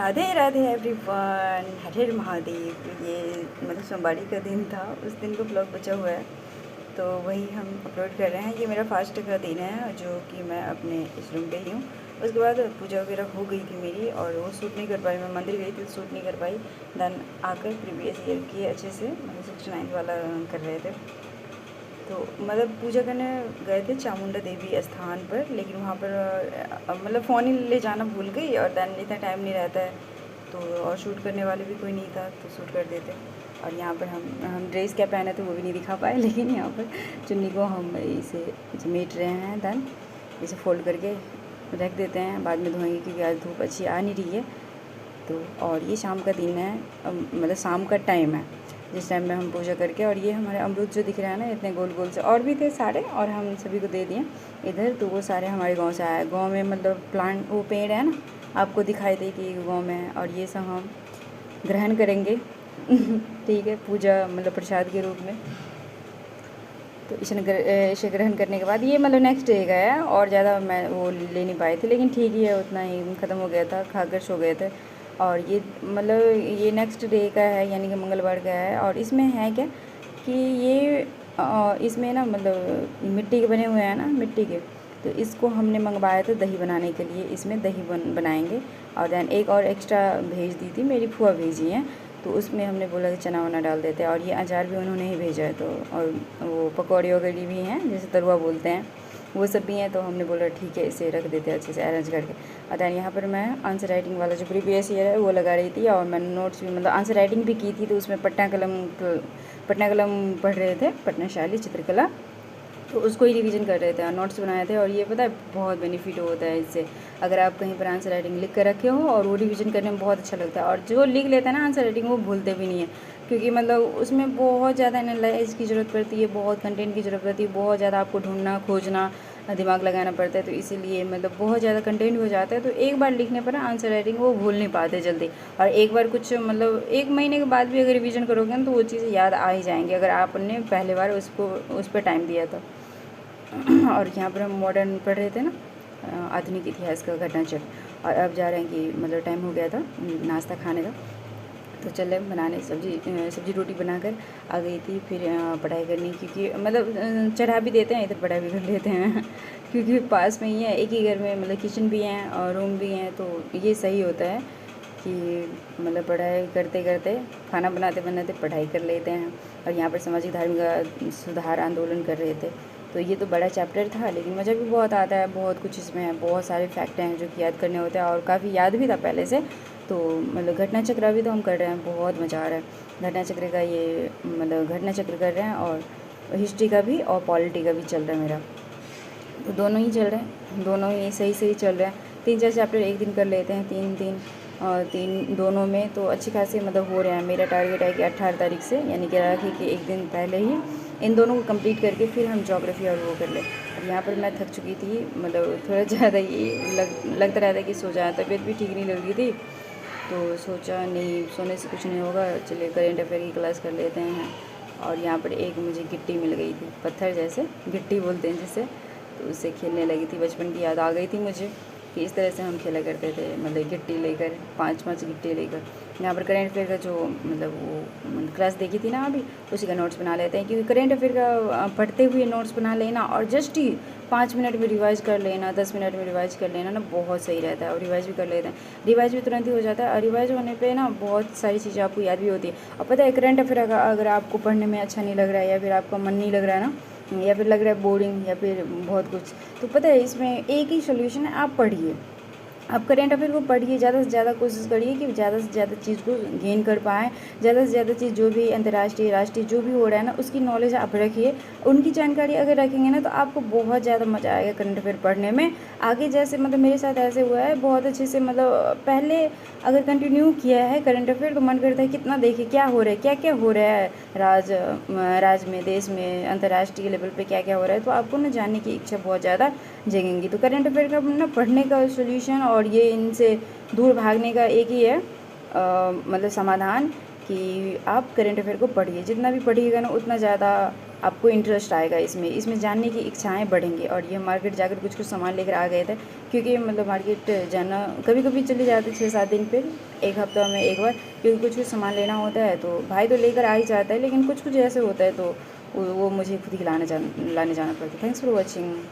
Radhe Radhe everyone, हर हर महादेव। ये मतलब सोमवारी का दिन था, उस दिन का ब्लॉग बचा हुआ है तो वही हम अपलोड कर रहे हैं। ये मेरा फास्ट का दिन है जो कि मैं अपने इस रूम पे ही हूँ। उसके बाद पूजा वगैरह हो गई थी मेरी और वो शूट नहीं कर पाई। मैं मंदिर गई थी तो शूट नहीं कर पाई। देन आकर प्रीवियस ईयर की अच्छे से मतलब 69 वाला कर रहे थे। तो मतलब पूजा करने गए थे चामुंडा देवी स्थान पर, लेकिन वहाँ पर मतलब फ़ोन ही ले जाना भूल गई और दैन इतना टाइम नहीं रहता है तो, और शूट करने वाले भी कोई नहीं था तो शूट कर देते। और यहाँ पर हम ड्रेस क्या पहने थे वो भी नहीं दिखा पाए, लेकिन यहाँ पर चुन्नी को हम इसे समेट रहे हैं। दैन इसे फोल्ड करके रख देते हैं, बाद में धोएंगे क्योंकि आज धूप अच्छी आ नहीं रही है। तो और ये शाम का दिन है, मतलब शाम का टाइम है जिस टाइम में हम पूजा करके। और ये हमारे अमरूद जो दिख रहा है ना, इतने गोल गोल से और भी थे सारे, और हम सभी को दे दिए इधर। तो वो सारे हमारे गांव से आए। गांव में मतलब प्लांट वो पेड़ है ना, आपको दिखाई दे कि गांव में है। और ये सब हम ग्रहण करेंगे ठीक है, पूजा मतलब प्रसाद के रूप में। तो इसे ग्रहण करने के बाद ये मतलब नेक्स्ट डे का है, और ज़्यादा मैं वो ले नहीं पाई थी, लेकिन ठीक ही है, उतना ही ख़त्म हो गया था, खाकर सो गए थे। और ये मतलब ये नेक्स्ट डे का है, यानी कि मंगलवार का है। और इसमें है क्या कि ये इसमें ना मतलब मिट्टी के बने हुए हैं ना, मिट्टी के, तो इसको हमने मंगवाया था दही बनाने के लिए। इसमें दही बनाएंगे। और दैन एक और एक्स्ट्रा भेज दी थी, मेरी फूआ भेजी हैं, तो उसमें हमने बोला कि चना वना डाल देते हैं। और ये अचार भी उन्होंने ही भेजा है। तो और वो पकौड़े वगैरह भी हैं, जैसे तरुआ बोलते हैं, वो सब भी हैं। तो हमने बोला ठीक है, इसे रख देते हैं अच्छे से अरेंज करके। और दैन यहाँ पर मैं आंसर राइटिंग वाला जो प्रीवियस ईयर है वो लगा रही थी, और मैंने नोट्स भी मतलब आंसर राइटिंग भी की थी। तो उसमें पटना कलम पढ़ रहे थे, पटना शैली चित्रकला, तो उसको ही रिवीजन कर रहे थे और नोट्स बनाए थे। और ये पता है बहुत बेनिफिट होता है इससे, अगर आप कहीं पर आंसर राइटिंग लिख कर रखे हो और वो रिवीजन करने में बहुत अच्छा लगता है। और जो लिख लेता है ना आंसर राइटिंग, वो भूलते भी नहीं है, क्योंकि मतलब उसमें बहुत ज़्यादा एनालाइज की ज़रूरत पड़ती है, बहुत कंटेंट की ज़रूरत पड़ती है, बहुत ज़्यादा आपको ढूंढना खोजना दिमाग लगाना पड़ता है। तो इसीलिए मतलब बहुत ज़्यादा कंटेंट हो जाता है। तो एक बार लिखने पर आंसर राइटिंग वो भूल नहीं पाते जल्दी। और एक बार कुछ मतलब 1 महीने के बाद भी अगर रिवीजन करोगे ना, तो वो चीज़ें याद आ ही जाएंगी, अगर आपने पहले बार उस पर टाइम दिया था। और यहाँ पर हम मॉडर्न पढ़ रहे थे ना, आधुनिक इतिहास का घटनाचक्र। और अब जा रहे हैं कि मतलब टाइम हो गया था नाश्ता खाने का, तो चले बनाने सब्जी रोटी बनाकर आ गई थी। फिर पढ़ाई करनी, क्योंकि मतलब चढ़ा भी देते हैं, इधर पढ़ाई भी कर लेते हैं क्योंकि पास में ही है, एक ही घर में मतलब किचन भी हैं और रूम भी हैं। तो ये सही होता है कि मतलब पढ़ाई करते करते, खाना बनाते बनाते पढ़ाई कर लेते हैं। और यहाँ पर सामाजिक धार्मिक सुधार आंदोलन कर रहे थे। तो ये तो बड़ा चैप्टर था, लेकिन मज़ा भी बहुत आता है, बहुत कुछ इसमें है, बहुत सारे फैक्ट हैं जो कि याद करने होते हैं, और काफ़ी याद भी था पहले से। तो मतलब घटना चक्र अभी तो हम कर रहे हैं, बहुत मज़ा आ रहा है घटना चक्र का। ये मतलब घटना चक्र कर रहे हैं, और हिस्ट्री का भी और पॉलिटी का भी चल रहा है मेरा। तो दोनों ही चल रहे हैं, दोनों ही सही सही चल रहे हैं। 3-4 चैप्टर एक दिन कर लेते हैं, 3 दोनों में तो अच्छी खासी मतलब हो रहे हैं। मेरा टारगेट है कि 18 तारीख से, यानी कि राखी के एक दिन पहले ही इन दोनों को कंप्लीट करके फिर हम ज्योग्राफी और वो कर लें। और यहाँ पर मैं थक चुकी थी, मतलब थोड़ा ज़्यादा ही लगता रहता है कि सो जाए, तबीयत भी ठीक नहीं लग रही थी। तो सोचा नहीं, सोने से कुछ नहीं होगा, चलिए करेंट अफेयर की क्लास कर लेते हैं। और यहाँ पर एक मुझे गिट्टी मिल गई थी, पत्थर जैसे गिट्टी बोलते हैं जिसे, तो उससे खेलने लगी थी। बचपन की याद आ गई थी मुझे कि इस तरह से हम खेला करते थे, मतलब गिट्टी लेकर, 5-5 गिट्टी लेकर। यहाँ पर करेंट अफेयर का जो मतलब वो क्लास देखी थी ना अभी, उसी का नोट्स बना लेते हैं, क्योंकि करेंट अफेयर का पढ़ते हुए नोट्स बना लेना और जस्ट ही 5 मिनट में रिवाइज़ कर लेना, 10 मिनट में रिवाइज़ कर लेना ना, बहुत सही रहता है। और रिवाइज़ भी कर लेते हैं, रिवाइज़ भी तुरंत ही हो जाता है। और रिवाइज़ होने पे ना बहुत सारी चीज़ें आपको याद भी होती है। और पता है करंट अफेयर अगर आपको पढ़ने में अच्छा नहीं लग रहा है, या फिर आपका मन नहीं लग रहा है ना, या फिर लग रहा है बोरिंग, या फिर बहुत कुछ, तो पता है इसमें एक ही सोल्यूशन है, आप पढ़िए। आप करेंट अफेयर को पढ़िए, ज़्यादा से ज़्यादा कोशिश करिए कि ज़्यादा से ज़्यादा चीज़ को गेन कर पाएँ। ज़्यादा से ज़्यादा चीज़ जो भी अंतर्राष्ट्रीय राष्ट्रीय जो भी हो रहा है ना, उसकी नॉलेज आप रखिए। उनकी जानकारी अगर रखेंगे ना, तो आपको बहुत ज़्यादा मज़ा आएगा करंट अफेयर पढ़ने में। आगे जैसे मतलब मेरे साथ ऐसे हुआ है बहुत अच्छे से, मतलब पहले अगर कंटिन्यू किया है करंट अफेयर तो मन करता है कितना देखे क्या हो रहा है, क्या क्या हो रहा है राज्य में, देश में, अंतर्राष्ट्रीय लेवल पे क्या क्या हो रहा है। तो आपको ना जानने की इच्छा बहुत ज़्यादा जगेंगी। तो करंट अफेयर का ना पढ़ने का सोल्यूशन और ये इनसे दूर भागने का एक ही है मतलब समाधान, कि आप करंट अफेयर को पढ़िए। जितना भी पढ़िएगा ना, उतना ज़्यादा आपको इंटरेस्ट आएगा इसमें जानने की इच्छाएं बढ़ेंगी। और ये मार्केट जाकर कुछ कुछ सामान लेकर आ गए थे, क्योंकि मतलब मार्केट जाना कभी कभी चले जाते 6-7 दिन पर, एक हफ्ता में एक बार, क्योंकि कुछ कुछ सामान लेना होता है। तो भाई तो लेकर आ ही जाता है, लेकिन कुछ कुछ ऐसे होता है तो वो मुझे खुद ही लाने जाना पड़ता है। Thanks for watching.